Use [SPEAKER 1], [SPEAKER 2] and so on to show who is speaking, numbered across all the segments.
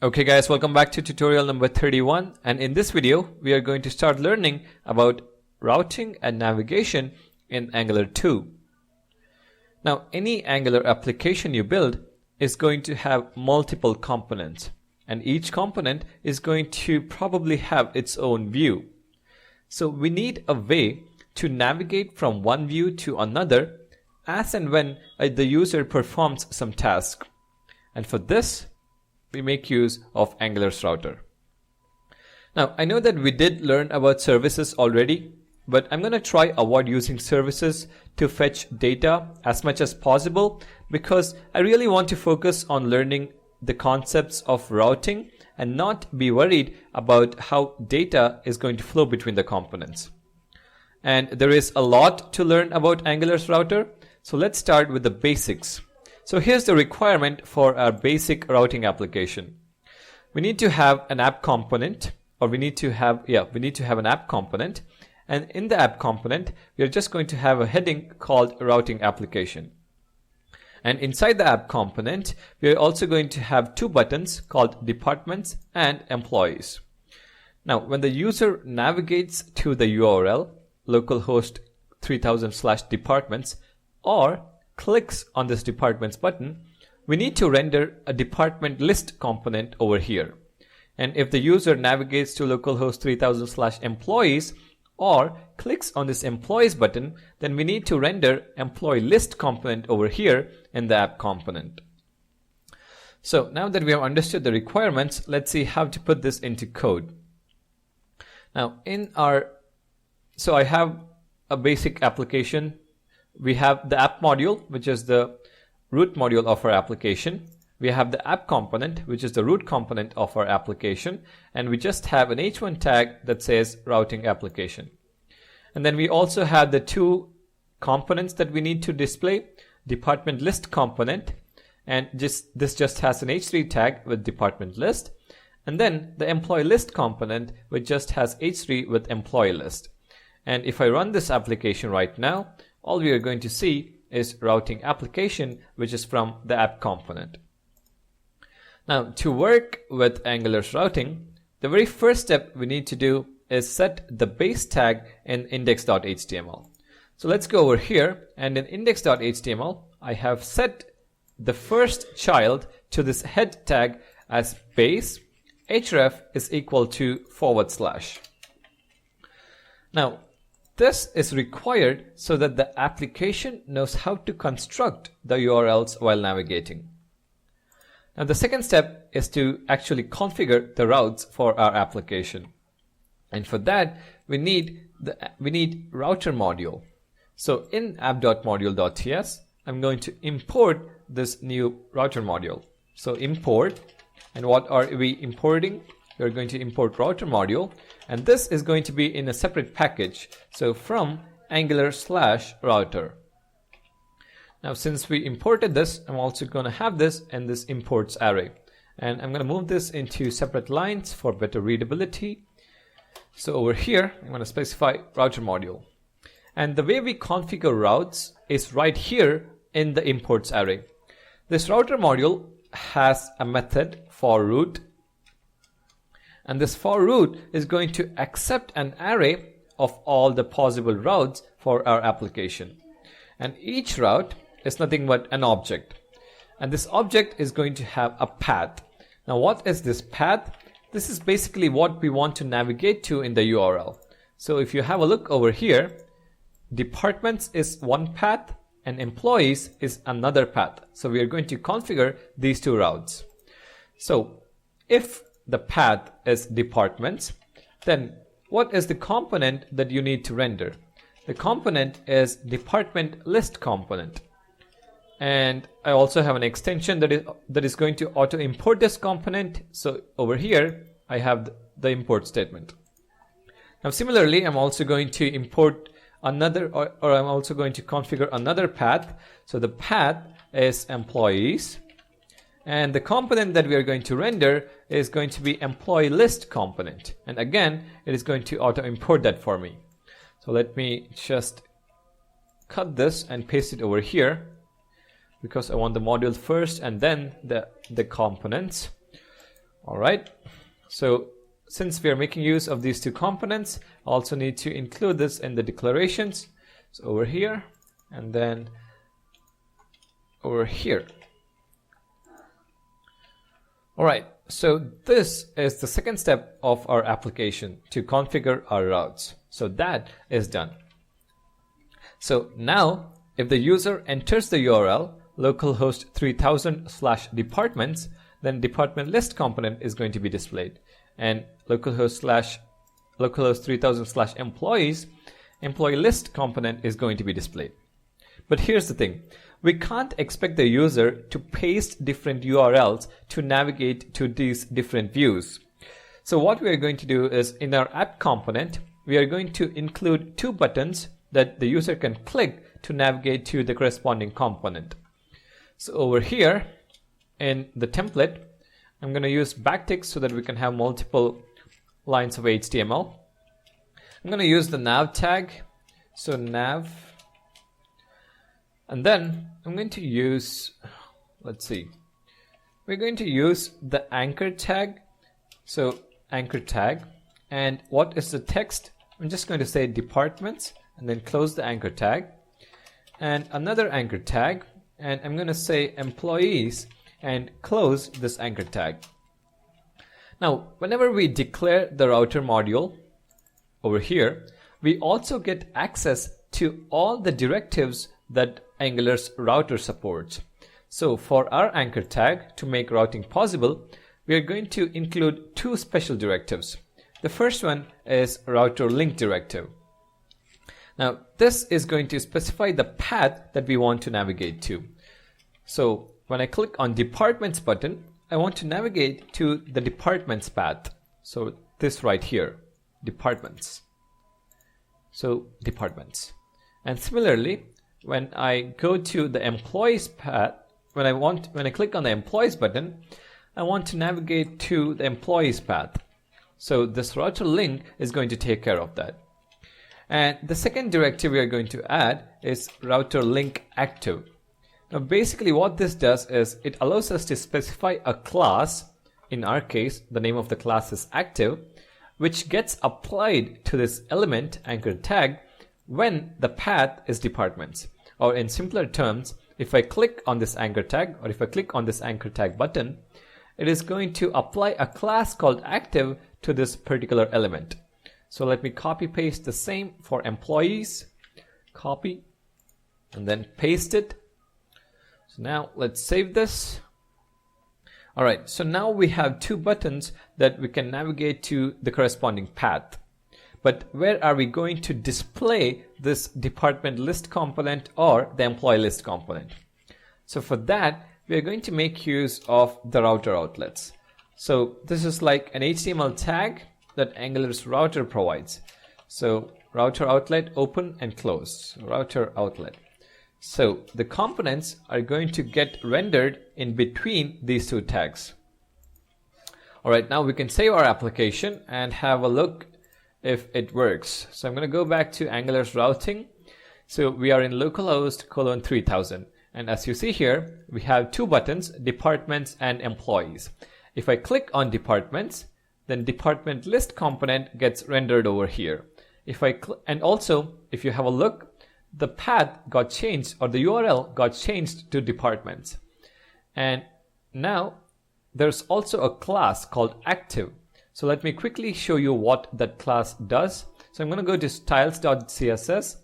[SPEAKER 1] Okay guys, welcome back to tutorial number 31, and in this video we are going to start learning about routing and navigation in Angular 2. Now any Angular application you build is going to have multiple components, and each component is going to probably have its own view. So we need a way to navigate from one view to another as and when the user performs some task, and for this we make use of Angular's router. Now, I know that we did learn about services already, but I'm going to try avoid using services to fetch data as much as possible because I really want to focus on learning the concepts of routing and not be worried about how data is going to flow between the components. And there is a lot to learn about Angular's router, so let's start with the basics. So here's the requirement for our basic routing application. We need to have an app component, or we need to have an app component, and in the app component we are just going to have a heading called routing application. And inside the app component we are also going to have two buttons called departments and employees. Now when the user navigates to the URL localhost 3000/departments or clicks on this departments button, we need to render a department list component over here. And if the user navigates to localhost 3000/employees or clicks on this employees button, then we need to render employee list component over here in the app component. So now that we have understood the requirements, let's see how to put this into code. Now so I have a basic application. We have the app module, which is the root module of our application. We have the app component, which is the root component of our application. And we just have an h1 tag that says routing application. And then we also have the two components that we need to display, department list component. And this just has an h3 tag with department list. And then the employee list component, which just has h3 with employee list. And if I run this application right now, all we are going to see is routing application, which is from the app component. Now to work with Angular's routing, the very first step we need to do is set the base tag in index.html. So let's go over here, and in index.html I have set the first child to this head tag as base href is equal to /. Now this is required so that the application knows how to construct the URLs while navigating. Now the second step is to actually configure the routes for our application. And for that we need router module. So in app.module.ts I'm going to import this new router module. So import, and what are we importing? We're going to import router module, and this is going to be in a separate package. So from Angular/router. Now since we imported this, I'm also going to have this in this imports array, and I'm going to move this into separate lines for better readability. So over here I'm going to specify router module, and the way we configure routes is right here in the imports array. This router module has a method for route, and this for route is going to accept an array of all the possible routes for our application. And each route is nothing but an object. And this object is going to have a path. Now what is this path? This is basically what we want to navigate to in the URL. So if you have a look over here, departments is one path and employees is another path. So we are going to configure these two routes. So if the path is departments, then what is the component that you need to render? The component is department list component, and I also have an extension that is going to auto import this component. So over here I have the import statement. Now similarly I'm also going to import another, or I'm also going to configure another path. So the path is employees, and the component that we are going to render is going to be employee list component, and again it is going to auto import that for me. So let me just cut this and paste it over here because I want the module first and then the components. All right. So since we are making use of these two components, I also need to include this in the declarations. So over here and then over here. All right. So this is the second step of our application to configure our routes. So that is done. So now if the user enters the URL localhost 3000/departments, then department list component is going to be displayed, and localhost 3000/employees employee list component is going to be displayed. But here's the thing. We can't expect the user to paste different URLs to navigate to these different views. So what we are going to do is in our app component, we are going to include two buttons that the user can click to navigate to the corresponding component. So over here in the template, I'm going to use backticks so that we can have multiple lines of HTML. I'm going to use the nav tag. So nav. And then I'm going to use, let's see, we're going to use the anchor tag. So anchor tag. And what is the text? I'm just going to say departments and then close the anchor tag. And another anchor tag. And I'm going to say employees and close this anchor tag. Now, whenever we declare the router module over here, we also get access to all the directives that Angular's router supports. So for our anchor tag, to make routing possible, we are going to include two special directives. The first one is RouterLink directive. Now, this is going to specify the path that we want to navigate to. So when I click on departments button, I want to navigate to the departments path. So this right here, departments. So departments. And similarly, when I go to the employees path, when I click on the employees button, I want to navigate to the employees path. So this RouterLink is going to take care of that. And the second directive we are going to add is RouterLinkActive. Now basically what this does is it allows us to specify a class. In our case, the name of the class is active, which gets applied to this element anchor tag when the path is departments. Or in simpler terms, if I click on this anchor tag or if I click on this anchor tag button, it is going to apply a class called active to this particular element. So let me copy paste the same for employees, copy and then paste it. So now let's save this. All right, so now we have two buttons that we can navigate to the corresponding path. But where are we going to display this department list component or the employee list component? So for that, we are going to make use of the router outlets. So this is like an HTML tag that Angular's router provides. So router outlet, open and close, router outlet. So the components are going to get rendered in between these two tags. All right, now we can save our application and have a look if it works. So I'm going to go back to Angular's routing. So we are in localhost 3000. And as you see here, we have two buttons, departments and employees. If I click on departments, then department list component gets rendered over here. And also, if you have a look, the path got changed or the URL got changed to departments. And now there's also a class called active. So let me quickly show you what that class does. So I'm going to go to styles.css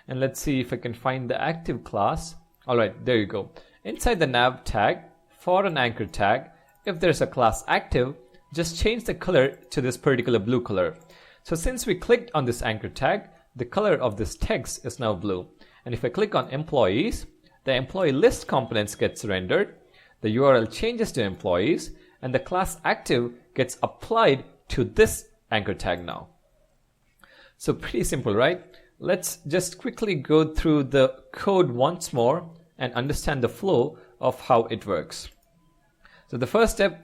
[SPEAKER 1] and let's see if I can find the active class. All right, there you go. Inside the nav tag for an anchor tag, if there's a class active, just change the color to this particular blue color. So since we clicked on this anchor tag, the color of this text is now blue. And if I click on employees, the employee list components gets rendered, the URL changes to employees, and the class active gets applied to this anchor tag now. So pretty simple, right? Let's just quickly go through the code once more and understand the flow of how it works. So the first step,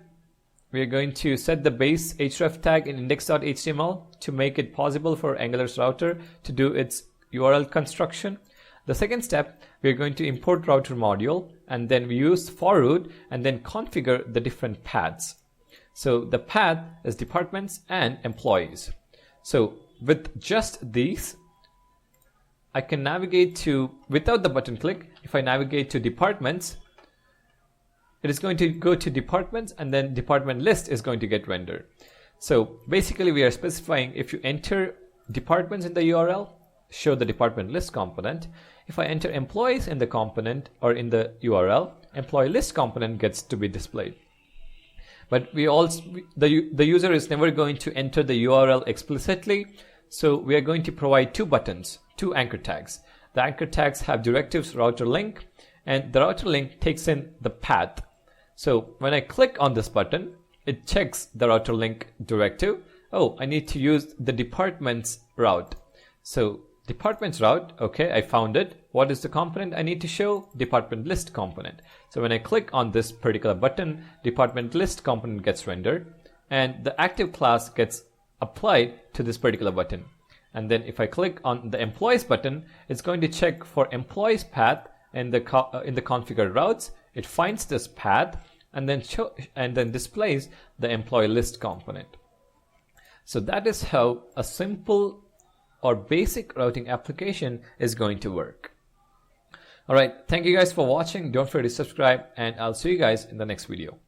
[SPEAKER 1] we are going to set the base href tag in index.html to make it possible for Angular's router to do its URL construction. The second step, we are going to import router module and then we use for root and then configure the different paths. So the path is departments and employees. So with just these, I can navigate to, without the button click, if I navigate to departments, it is going to go to departments, and then department list is going to get rendered. So basically we are specifying, if you enter departments in the URL, show the department list component. If I enter employees in the component or in the URL, employee list component gets to be displayed. But we also, the user is never going to enter the URL explicitly. So we are going to provide two buttons, two anchor tags. The anchor tags have directives RouterLink, and the RouterLink takes in the path. So when I click on this button, it checks the RouterLink directive. Oh, I need to use the department's route. So department's route, okay, I found it. What is the component I need to show? Department list component. So when I click on this particular button, department list component gets rendered, and the active class gets applied to this particular button. And then if I click on the employees button, it's going to check for employees path in the configured routes. It finds this path and then displays the employee list component. So that is how a simple or basic routing application is going to work. All right, thank you guys for watching. Don't forget to subscribe, and I'll see you guys in the next video.